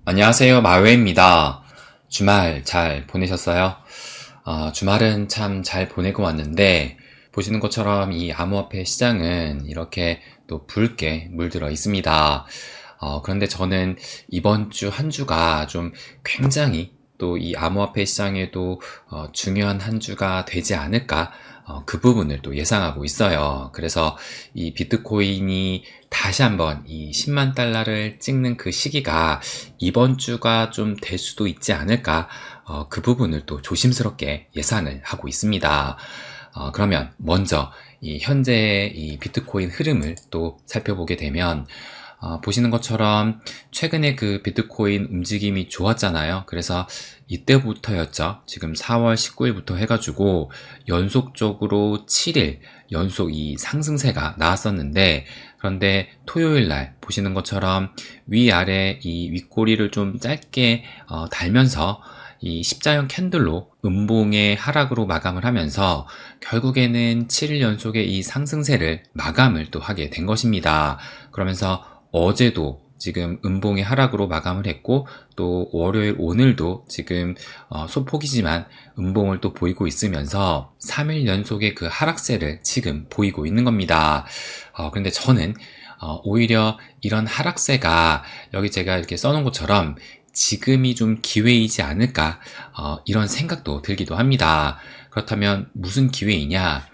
안녕하세요. 마웨입니다. 주말 잘 보내셨어요? 주말은 참 잘 보내고 왔는데, 보시는 것처럼 이 암호화폐 시장은 이렇게 또 붉게 물들어 있습니다. 그런데 저는 이번 주 한 주가 좀 굉장히 또 이 암호화폐 시장에도 중요한 한 주가 되지 않을까, 그 부분을 또 예상하고 있어요. 그래서 이 비트코인이 다시 한번 이 10만 달러를 찍는 그 시기가 이번 주가 좀 될 수도 있지 않을까, 그 부분을 또 조심스럽게 예상을 하고 있습니다. 그러면 먼저 이 현재의 이 비트코인 흐름을 또 살펴보게 되면, 보시는 것처럼 최근에 그 비트코인 움직임이 좋았잖아요. 그래서 이때부터였죠. 지금 4월 19일부터 해가지고 연속적으로 7일 연속 이 상승세가 나왔었는데, 그런데 토요일 날 보시는 것처럼 위아래 이 윗꼬리를 좀 짧게 달면서 이 십자형 캔들로 음봉의 하락으로 마감을 하면서 결국에는 7일 연속의 이 상승세를 마감을 또 하게 된 것입니다. 그러면서 어제도 지금 음봉의 하락으로 마감을 했고, 또 월요일 오늘도 지금 소폭이지만 음봉을 또 보이고 있으면서 3일 연속의 그 하락세를 지금 보이고 있는 겁니다. 근데 저는 오히려 이런 하락세가 여기 제가 이렇게 써놓은 것처럼 지금이 좀 기회이지 않을까, 이런 생각도 들기도 합니다. 그렇다면 무슨 기회이냐?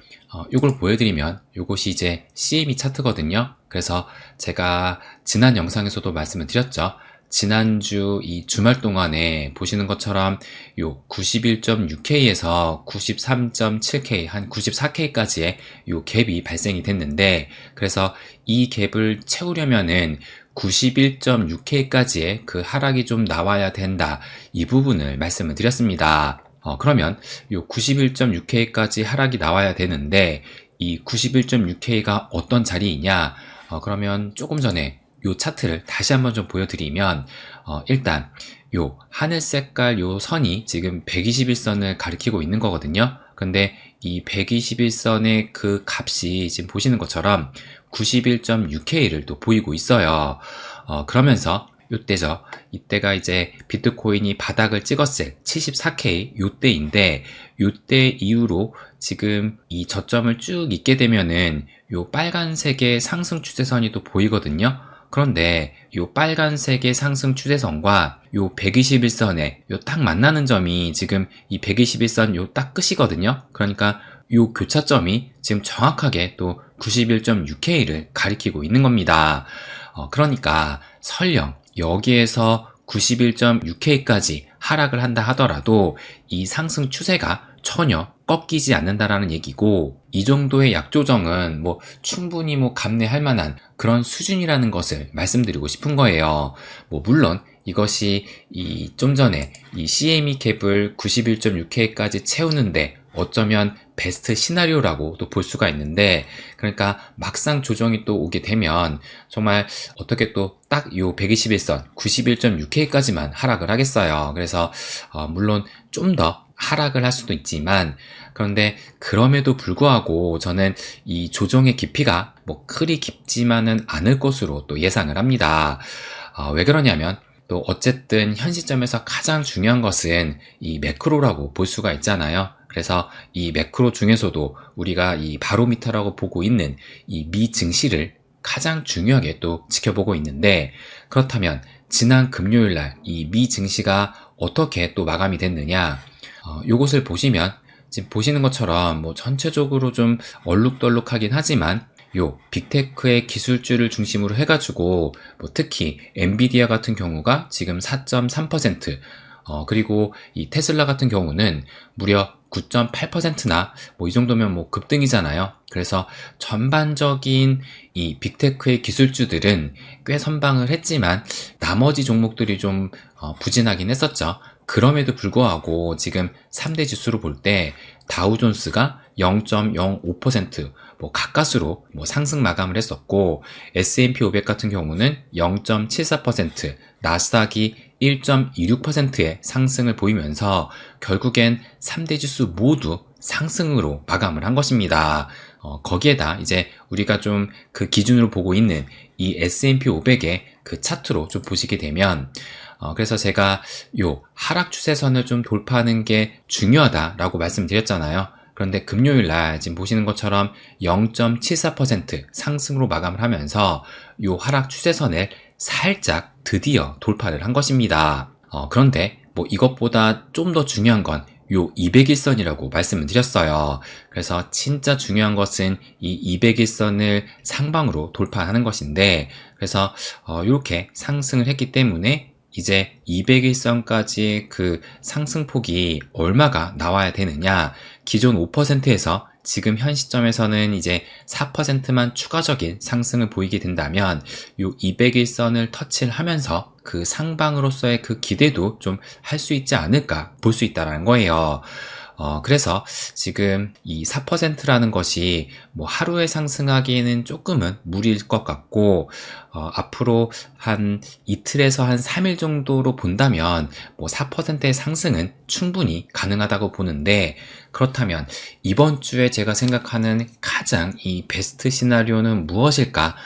요걸 보여드리면 요것이 이제 CME 차트거든요. 그래서 제가 지난 영상에서도 말씀을 드렸죠. 지난주 이 주말 동안에 보시는 것처럼 요 91.6K에서 93.7K, 한 94K까지의 요 갭이 발생이 됐는데, 그래서 이 갭을 채우려면은 91.6K까지의 그 하락이 좀 나와야 된다, 이 부분을 말씀을 드렸습니다. 그러면 요 91.6K까지 하락이 나와야 되는데, 이 91.6K가 어떤 자리이냐? 그러면 조금 전에 요 차트를 다시 한번 좀 보여드리면, 일단 요 하늘 색깔 요 선이 지금 121선을 가리키고 있는 거거든요. 근데 이 121선의 그 값이 지금 보시는 것처럼 91.6K를 또 보이고 있어요. 그러면서 요때죠. 이때가 이제 비트코인이 바닥을 찍었을 74K 요때인데, 요때 이후로 지금 이 저점을 쭉 잇게 되면은 요 빨간색의 상승 추세선이 또 보이거든요. 그런데 요 빨간색의 상승 추세선과 요 121선에 요 딱 만나는 점이 지금 이 121선 요 딱 끝이거든요. 그러니까 요 교차점이 지금 정확하게 또 91.6K를 가리키고 있는 겁니다. 그러니까 설령 여기에서 91.6K까지 하락을 한다 하더라도 이 상승 추세가 전혀 꺾이지 않는다라는 얘기고, 이 정도의 약조정은 뭐 충분히 뭐 감내할 만한 그런 수준이라는 것을 말씀드리고 싶은 거예요. 뭐 물론 이것이 이 좀 전에 이 CME 캡을 91.6K까지 채우는데 어쩌면 베스트 시나리오라고 또 볼 수가 있는데, 그러니까 막상 조정이 또 오게 되면 정말 어떻게 또 딱 요 121선 91.6K까지만 하락을 하겠어요. 그래서 물론 좀 더 하락을 할 수도 있지만, 그런데 그럼에도 불구하고 저는 이 조정의 깊이가 뭐 그리 깊지만은 않을 것으로 또 예상을 합니다. 왜 그러냐면 또 어쨌든 현 시점에서 가장 중요한 것은 이 매크로라고 볼 수가 있잖아요. 그래서 이 매크로 중에서도 우리가 이 바로미터라고 보고 있는 이 미 증시를 가장 중요하게 또 지켜보고 있는데, 그렇다면 지난 금요일 날 이 미 증시가 어떻게 또 마감이 됐느냐? 요것을 보시면 지금 보시는 것처럼 뭐 전체적으로 좀 얼룩덜룩하긴 하지만 요 빅테크의 기술주를 중심으로 해가지고 뭐 특히 엔비디아 같은 경우가 지금 4.3%, 그리고 이 테슬라 같은 경우는 무려 9.8%나 뭐 이 정도면 뭐 급등이잖아요. 그래서 전반적인 이 빅테크의 기술주들은 꽤 선방을 했지만 나머지 종목들이 좀 부진하긴 했었죠. 그럼에도 불구하고 지금 3대 지수로 볼 때 다우존스가 0.05%, 뭐 가까스로 뭐 상승 마감을 했었고, S&P 500 같은 경우는 0.74%, 나스닥이 1.26%의 상승을 보이면서 결국엔 3대 지수 모두 상승으로 마감을 한 것입니다. 거기에다 이제 우리가 좀 그 기준으로 보고 있는 이 S&P 500의 그 차트로 좀 보시게 되면, 그래서 제가 요 하락 추세선을 좀 돌파하는 게 중요하다라고 말씀드렸잖아요. 그런데 금요일 날 지금 보시는 것처럼 0.74% 상승으로 마감을 하면서 요 하락 추세선을 살짝 드디어 돌파를 한 것입니다. 그런데 뭐 이것보다 좀 더 중요한 건 요 200일선이라고 말씀을 드렸어요. 그래서 진짜 중요한 것은 이 200일선을 상방으로 돌파하는 것인데, 그래서 이렇게 상승을 했기 때문에 이제 200일선까지의 그 상승폭이 얼마가 나와야 되느냐, 기존 5%에서 지금 현 시점에서는 이제 4%만 추가적인 상승을 보이게 된다면 요 200일선을 터치를 하면서 그 상방으로서의 그 기대도 좀 할 수 있지 않을까 볼 수 있다는 거예요. 그래서 지금 이 4%라는 것이 뭐 하루에 상승하기에는 조금은 무리일 것 같고, 앞으로 한 이틀에서 한 3일 정도로 본다면 뭐 4%의 상승은 충분히 가능하다고 보는데, 그렇다면 이번 주에 제가 생각하는 가장 이 베스트 시나리오는 무엇일까?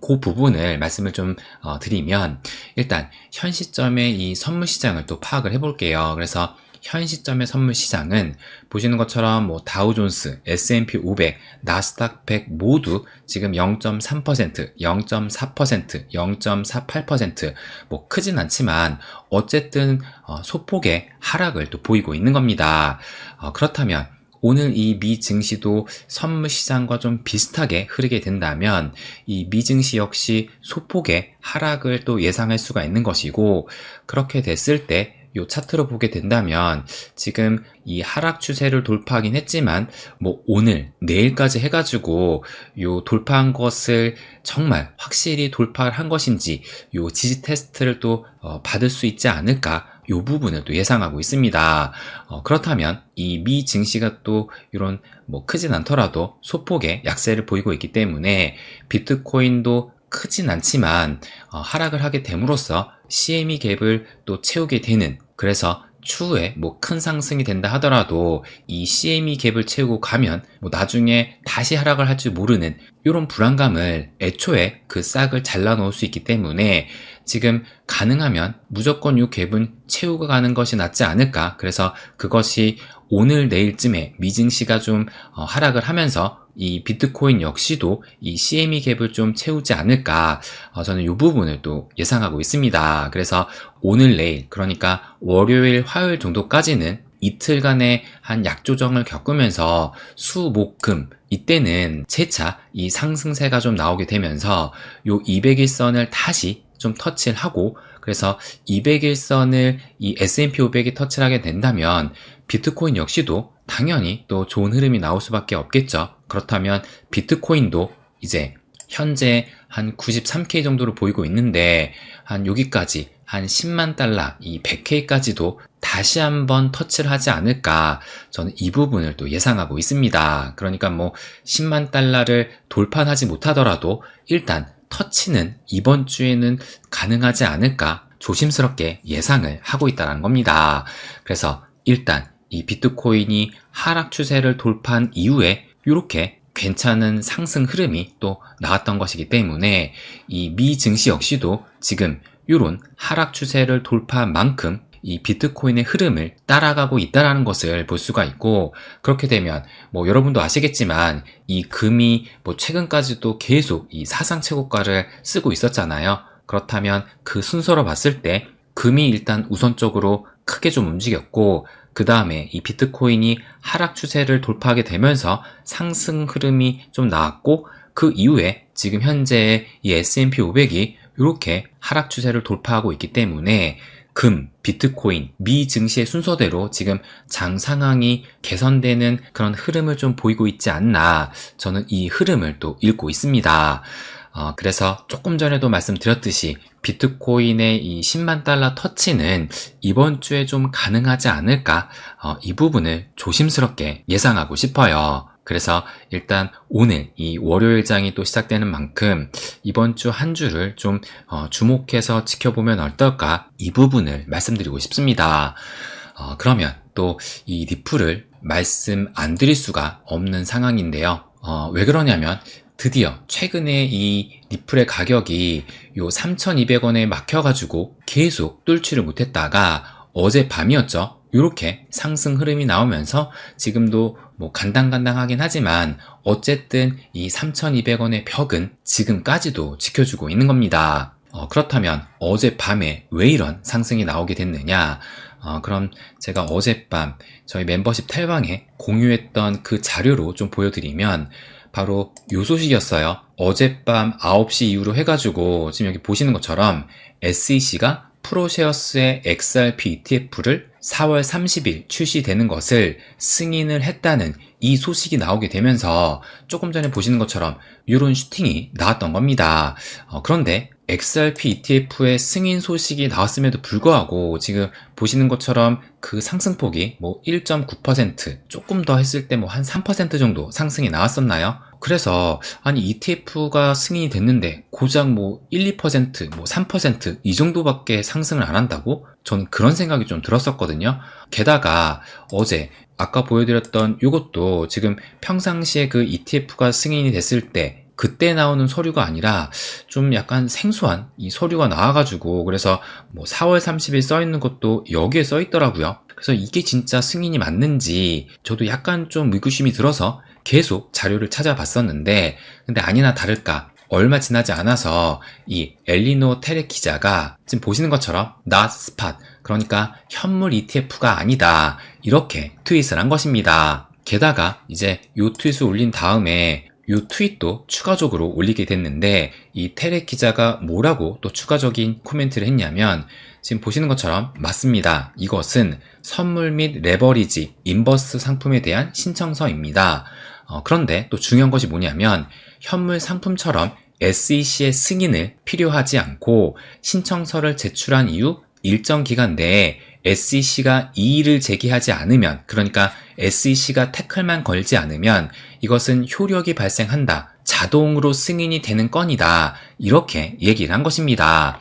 그 부분을 말씀을 좀 드리면, 일단 현 시점의 이 선물 시장을 또 파악을 해볼게요. 그래서 현 시점의 선물 시장은 보시는 것처럼 뭐 다우존스, S&P 500, 나스닥 100 모두 지금 0.3%, 0.4%, 0.48% 뭐 크진 않지만 어쨌든 소폭의 하락을 또 보이고 있는 겁니다. 그렇다면 오늘 이 미 증시도 선물 시장과 좀 비슷하게 흐르게 된다면 이 미 증시 역시 소폭의 하락을 또 예상할 수가 있는 것이고, 그렇게 됐을 때 요 차트로 보게 된다면 지금 이 하락 추세를 돌파하긴 했지만 뭐 오늘 내일까지 해가지고 요 돌파한 것을 정말 확실히 돌파를 한 것인지 요 지지 테스트를 또 받을 수 있지 않을까, 요 부분을 또 예상하고 있습니다. 그렇다면 이 미 증시가 또 이런 뭐 크진 않더라도 소폭의 약세를 보이고 있기 때문에 비트코인도 크진 않지만 하락을 하게 됨으로써 CME 갭을 또 채우게 되는, 그래서 추후에 뭐 큰 상승이 된다 하더라도 이 CME 갭을 채우고 가면 뭐 나중에 다시 하락을 할 줄 모르는 이런 불안감을 애초에 그 싹을 잘라 놓을 수 있기 때문에 지금 가능하면 무조건 이 갭은 채우고 가는 것이 낫지 않을까. 그래서 그것이 오늘 내일쯤에 미증시가 좀 하락을 하면서 이 비트코인 역시도 이 CME 갭을 좀 채우지 않을까, 저는 이 부분을 또 예상하고 있습니다. 그래서 오늘 내일, 그러니까 월요일 화요일 정도까지는 이틀간의 한 약조정을 겪으면서 수, 목, 금 이때는 재차 이 상승세가 좀 나오게 되면서 요 200일선을 다시 좀 터치를 하고, 그래서 200일선을 이 S&P 500이 터치를 하게 된다면 비트코인 역시도 당연히 또 좋은 흐름이 나올 수밖에 없겠죠. 그렇다면 비트코인도 이제 현재 한 93K 정도로 보이고 있는데 한 여기까지 한 10만 달러, 이 100K까지도 다시 한번 터치를 하지 않을까, 저는 이 부분을 또 예상하고 있습니다. 그러니까 뭐 10만 달러를 돌파하지 못하더라도 일단 터치는 이번 주에는 가능하지 않을까 조심스럽게 예상을 하고 있다는 겁니다. 그래서 일단 이 비트코인이 하락 추세를 돌파한 이후에 이렇게 괜찮은 상승 흐름이 또 나왔던 것이기 때문에 이 미 증시 역시도 지금 이런 하락 추세를 돌파한 만큼 이 비트코인의 흐름을 따라가고 있다는 것을 볼 수가 있고, 그렇게 되면 뭐 여러분도 아시겠지만 이 금이 뭐 최근까지도 계속 이 사상 최고가를 쓰고 있었잖아요. 그렇다면 그 순서로 봤을 때 금이 일단 우선적으로 크게 좀 움직였고, 그 다음에 이 비트코인이 하락 추세를 돌파하게 되면서 상승 흐름이 좀 나왔고, 그 이후에 지금 현재 이 S&P 500이 이렇게 하락 추세를 돌파하고 있기 때문에 금, 비트코인, 미 증시의 순서대로 지금 장 상황이 개선되는 그런 흐름을 좀 보이고 있지 않나, 저는 이 흐름을 또 읽고 있습니다. 그래서 조금 전에도 말씀드렸듯이 비트코인의 이 10만 달러 터치는 이번 주에 좀 가능하지 않을까, 이 부분을 조심스럽게 예상하고 싶어요. 그래서 일단 오늘 이 월요일장이 또 시작되는 만큼 이번 주 한 주를 좀 주목해서 지켜보면 어떨까, 이 부분을 말씀드리고 싶습니다. 그러면 또 이 리플을 말씀 안 드릴 수가 없는 상황인데요. 왜 그러냐면 드디어 최근에 이 니플의 가격이 요 3,200원에 막혀가지고 계속 뚫지를 못했다가 어젯밤이었죠. 요렇게 상승 흐름이 나오면서 지금도 뭐 간당간당하긴 하지만 어쨌든 이 3,200원의 벽은 지금까지도 지켜주고 있는 겁니다. 그렇다면 어젯밤에 왜 이런 상승이 나오게 됐느냐? 그럼 제가 어젯밤 저희 멤버십 텔방에 공유했던 그 자료로 좀 보여드리면 바로 요 소식이었어요. 어젯밤 9시 이후로 해가지고 지금 여기 보시는 것처럼 SEC가 프로쉐어스의 XRP ETF를 4월 30일 출시되는 것을 승인을 했다는 이 소식이 나오게 되면서 조금 전에 보시는 것처럼 이런 슈팅이 나왔던 겁니다. 그런데 XRP ETF의 승인 소식이 나왔음에도 불구하고 지금 보시는 것처럼 그 상승폭이 뭐 1.9% 조금 더 했을 때 뭐 한 3% 정도 상승이 나왔었나요? 그래서 아니 ETF가 승인이 됐는데 고작 뭐 1, 2%, 뭐 3% 이 정도밖에 상승을 안 한다고? 저는 그런 생각이 좀 들었었거든요. 게다가 어제 아까 보여드렸던 이것도 지금 평상시에 그 ETF가 승인이 됐을 때 그때 나오는 서류가 아니라 좀 약간 생소한 이 서류가 나와가지고 그래서 뭐 4월 30일 써있는 것도 여기에 써있더라고요. 그래서 이게 진짜 승인이 맞는지 저도 약간 좀 의구심이 들어서 계속 자료를 찾아봤었는데 근데 아니나 다를까 얼마 지나지 않아서 이 엘리노 테렉 기자가 지금 보시는 것처럼 not spot 그러니까 현물 ETF가 아니다 이렇게 트윗을 한 것입니다. 게다가 이제 이 트윗을 올린 다음에 이 트윗도 추가적으로 올리게 됐는데 이 테렉 기자가 뭐라고 또 추가적인 코멘트를 했냐면 지금 보시는 것처럼 맞습니다. 이것은 선물 및 레버리지, 인버스 상품에 대한 신청서입니다. 그런데 또 중요한 것이 뭐냐면 현물 상품처럼 SEC의 승인을 필요하지 않고 신청서를 제출한 이후 일정 기간 내에 SEC가 이의를 제기하지 않으면 그러니까 SEC가 태클만 걸지 않으면 이것은 효력이 발생한다. 자동으로 승인이 되는 건이다. 이렇게 얘기를 한 것입니다.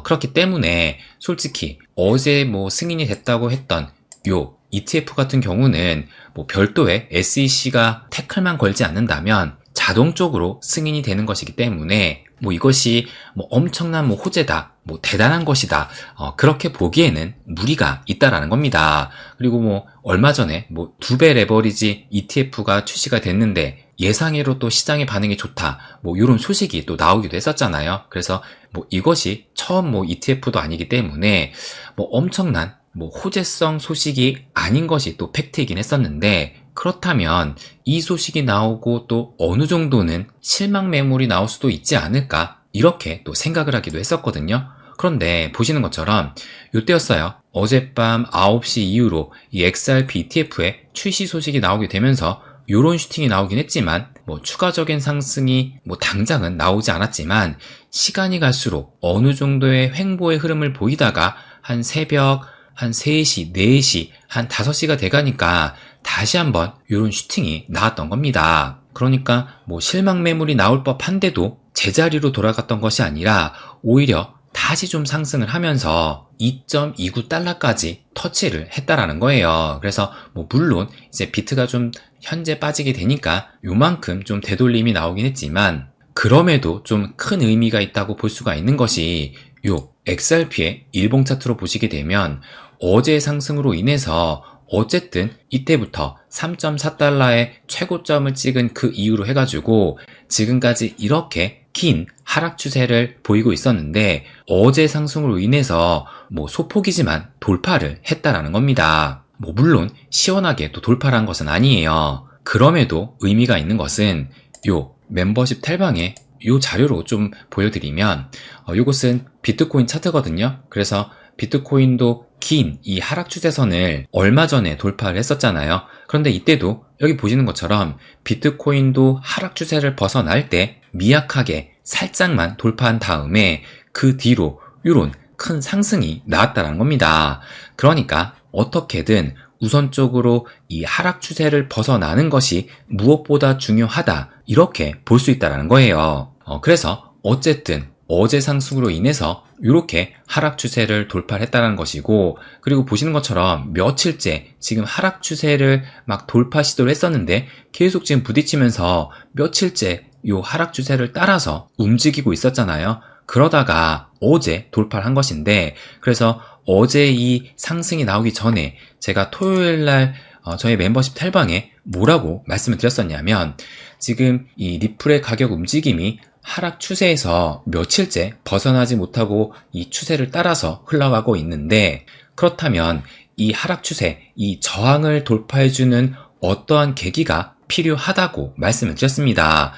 그렇기 때문에 솔직히 어제 뭐 승인이 됐다고 했던 요 ETF 같은 경우는 뭐 별도의 SEC가 태클만 걸지 않는다면 자동적으로 승인이 되는 것이기 때문에 뭐 이것이 뭐 엄청난 뭐 호재다, 뭐 대단한 것이다, 그렇게 보기에는 무리가 있다라는 겁니다. 그리고 뭐 얼마 전에 뭐 2배 레버리지 ETF가 출시가 됐는데 예상외로 또 시장의 반응이 좋다, 뭐 이런 소식이 또 나오기도 했었잖아요. 그래서 뭐 이것이 처음 뭐 ETF도 아니기 때문에 뭐 엄청난 뭐 호재성 소식이 아닌 것이 또 팩트이긴 했었는데 그렇다면 이 소식이 나오고 또 어느 정도는 실망 매물이 나올 수도 있지 않을까 이렇게 또 생각을 하기도 했었거든요. 그런데 보시는 것처럼 이때였어요. 어젯밤 9시 이후로 이 XRP ETF의 출시 소식이 나오게 되면서 요런 슈팅이 나오긴 했지만 뭐 추가적인 상승이 뭐 당장은 나오지 않았지만 시간이 갈수록 어느 정도의 횡보의 흐름을 보이다가 한 새벽 한 3시, 4시, 한 5시가 돼가니까 다시 한번 이런 슈팅이 나왔던 겁니다. 그러니까 뭐 실망 매물이 나올 법한데도 제자리로 돌아갔던 것이 아니라 오히려 다시 좀 상승을 하면서 2.29달러까지 터치를 했다라는 거예요. 그래서 뭐 물론 이제 비트가 좀 현재 빠지게 되니까 요만큼 좀 되돌림이 나오긴 했지만 그럼에도 좀 큰 의미가 있다고 볼 수가 있는 것이 요 XRP의 일봉 차트로 보시게 되면 어제의 상승으로 인해서 어쨌든 이때부터 3.4달러의 최고점을 찍은 그 이후로 해가지고 지금까지 이렇게 긴 하락 추세를 보이고 있었는데 어제 상승으로 인해서 뭐 소폭이지만 돌파를 했다라는 겁니다. 뭐 물론 시원하게 또 돌파를 한 것은 아니에요. 그럼에도 의미가 있는 것은 요 멤버십 텔방에 요 자료로 좀 보여드리면 요것은 비트코인 차트거든요. 그래서 비트코인도 긴 이 하락 추세선을 얼마 전에 돌파를 했었잖아요. 그런데 이때도 여기 보시는 것처럼 비트코인도 하락 추세를 벗어날 때 미약하게 살짝만 돌파한 다음에 그 뒤로 이런 큰 상승이 나왔다는 겁니다. 그러니까 어떻게든 우선적으로 이 하락 추세를 벗어나는 것이 무엇보다 중요하다 이렇게 볼 수 있다는 거예요. 그래서 어쨌든 어제 상승으로 인해서 이렇게 하락 추세를 돌파를 했다는 것이고 그리고 보시는 것처럼 며칠째 지금 하락 추세를 막 돌파 시도를 했었는데 계속 지금 부딪히면서 며칠째 요 하락 추세를 따라서 움직이고 있었잖아요. 그러다가 어제 돌파를 한 것인데, 그래서 어제 이 상승이 나오기 전에 제가 토요일 날 저희 멤버십 텔방에 뭐라고 말씀을 드렸었냐면, 지금 이 리플의 가격 움직임이 하락 추세에서 며칠째 벗어나지 못하고 이 추세를 따라서 흘러가고 있는데, 그렇다면 이 하락 추세, 이 저항을 돌파해주는 어떠한 계기가 필요하다고 말씀을 드렸습니다.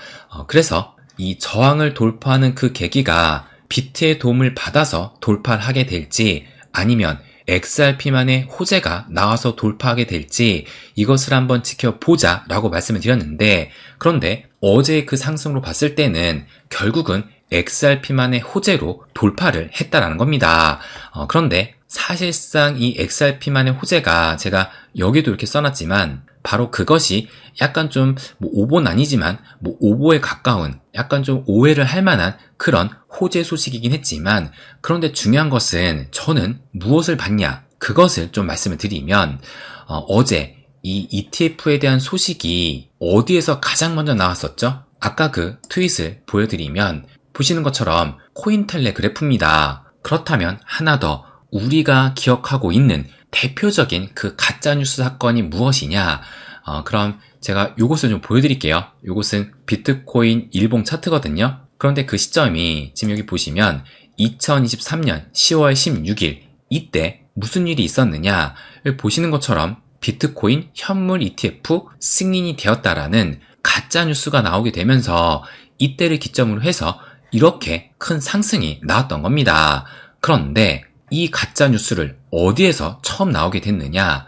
그래서 이 저항을 돌파하는 그 계기가 비트의 도움을 받아서 돌파를 하게 될지, 아니면 XRP만의 호재가 나와서 돌파하게 될지 이것을 한번 지켜보자 라고 말씀을 드렸는데, 그런데 어제의 그 상승으로 봤을 때는 결국은 XRP만의 호재로 돌파를 했다라는 겁니다. 그런데 사실상 이 XRP만의 호재가 제가 여기도 이렇게 써놨지만 바로 그것이 약간 좀 오보는 아니지만 오보에 가까운, 약간 좀 오해를 할 만한 그런 호재 소식이긴 했지만, 그런데 중요한 것은 저는 무엇을 봤냐, 그것을 좀 말씀을 드리면, 어제 이 ETF에 대한 소식이 어디에서 가장 먼저 나왔었죠? 아까 그 트윗을 보여드리면 보시는 것처럼 코인텔레그래프입니다. 그렇다면 하나 더 우리가 기억하고 있는 대표적인 그 가짜뉴스 사건이 무엇이냐? 그럼 제가 요것을 좀 보여드릴게요. 요것은 비트코인 일봉 차트거든요. 그런데 그 시점이 지금 여기 보시면 2023년 10월 16일, 이때 무슨 일이 있었느냐? 여기 보시는 것처럼 비트코인 현물 ETF 승인이 되었다라는 가짜뉴스가 나오게 되면서 이때를 기점으로 해서 이렇게 큰 상승이 나왔던 겁니다. 그런데 이 가짜뉴스를 어디에서 처음 나오게 됐느냐?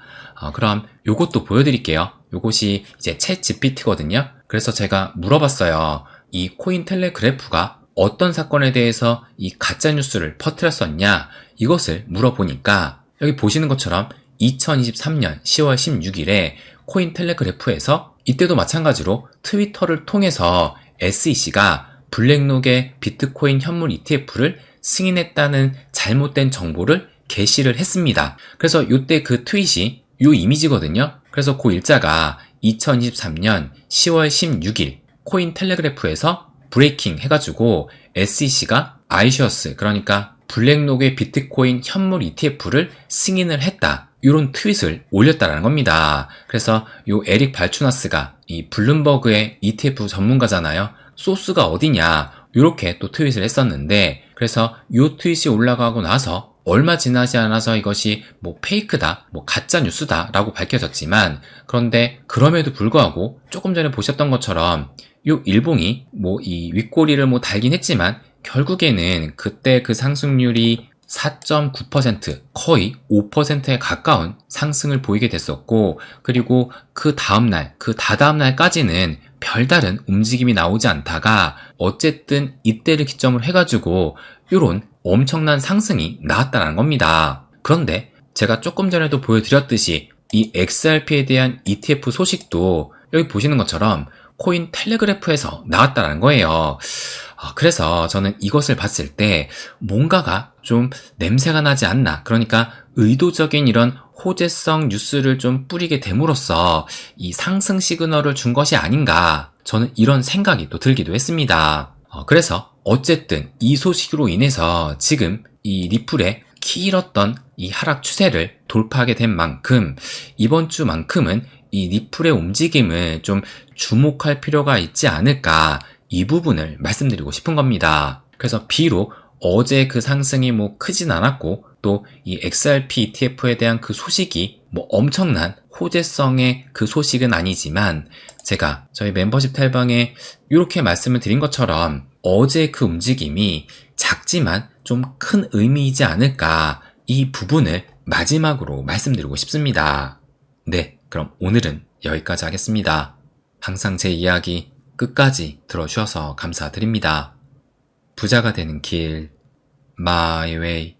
그럼 요것도 보여드릴게요. 요것이 이제 챗 GPT거든요. 그래서 제가 물어봤어요. 이 코인텔레그래프가 어떤 사건에 대해서 이 가짜뉴스를 퍼뜨렸었냐? 이것을 물어보니까 여기 보시는 것처럼 2023년 10월 16일에 코인텔레그래프에서 이때도 마찬가지로 트위터를 통해서 SEC가 블랙록의 비트코인 현물 ETF를 승인했다는 잘못된 정보를 게시를 했습니다. 그래서 이때 그 트윗이 요 이미지거든요. 그래서 그 일자가 2023년 10월 16일 코인텔레그래프에서 브레이킹 해가지고 SEC가 아이셔스, 그러니까 블랙록의 비트코인 현물 ETF를 승인을 했다, 이런 트윗을 올렸다라는 겁니다. 그래서 요 에릭 발추나스가 이 블룸버그의 ETF 전문가잖아요. 소스가 어디냐, 이렇게 또 트윗을 했었는데, 그래서 요 트윗이 올라가고 나서 얼마 지나지 않아서 이것이 페이크다, 가짜 뉴스다 라고 밝혀졌지만, 그런데 그럼에도 불구하고 조금 전에 보셨던 것처럼 요 일봉이 이 윗꼬리를 달긴 했지만 결국에는 그때 그 상승률이 4.9%, 거의 5%에 가까운 상승을 보이게 됐었고, 그리고 그 다음날, 그 다다음날까지는 별다른 움직임이 나오지 않다가 어쨌든 이때를 기점으로 해가지고 요런 엄청난 상승이 나왔다는 겁니다. 그런데 제가 조금 전에도 보여드렸듯이 이 XRP에 대한 ETF 소식도 여기 보시는 것처럼 코인텔레그래프에서 나왔다는 거예요. 그래서 저는 이것을 봤을 때 뭔가가 좀 냄새가 나지 않나, 그러니까 의도적인 이런 호재성 뉴스를 좀 뿌리게 됨으로써 이 상승 시그널을 준 것이 아닌가, 저는 이런 생각이 또 들기도 했습니다. 그래서 어쨌든 이 소식으로 인해서 지금 이 리플의 길었던 이 하락 추세를 돌파하게 된 만큼 이번 주만큼은 이 리플의 움직임을 좀 주목할 필요가 있지 않을까, 이 부분을 말씀드리고 싶은 겁니다. 그래서 비록 어제 그 상승이 크진 않았고 또 이 XRP ETF에 대한 그 소식이 엄청난 호재성의 그 소식은 아니지만, 제가 저희 멤버십 탈방에 이렇게 말씀을 드린 것처럼 어제 그 움직임이 작지만 좀 큰 의미이지 않을까, 이 부분을 마지막으로 말씀드리고 싶습니다. 네, 그럼 오늘은 여기까지 하겠습니다. 항상 제 이야기 끝까지 들어주셔서 감사드립니다. 부자가 되는 길, My Way.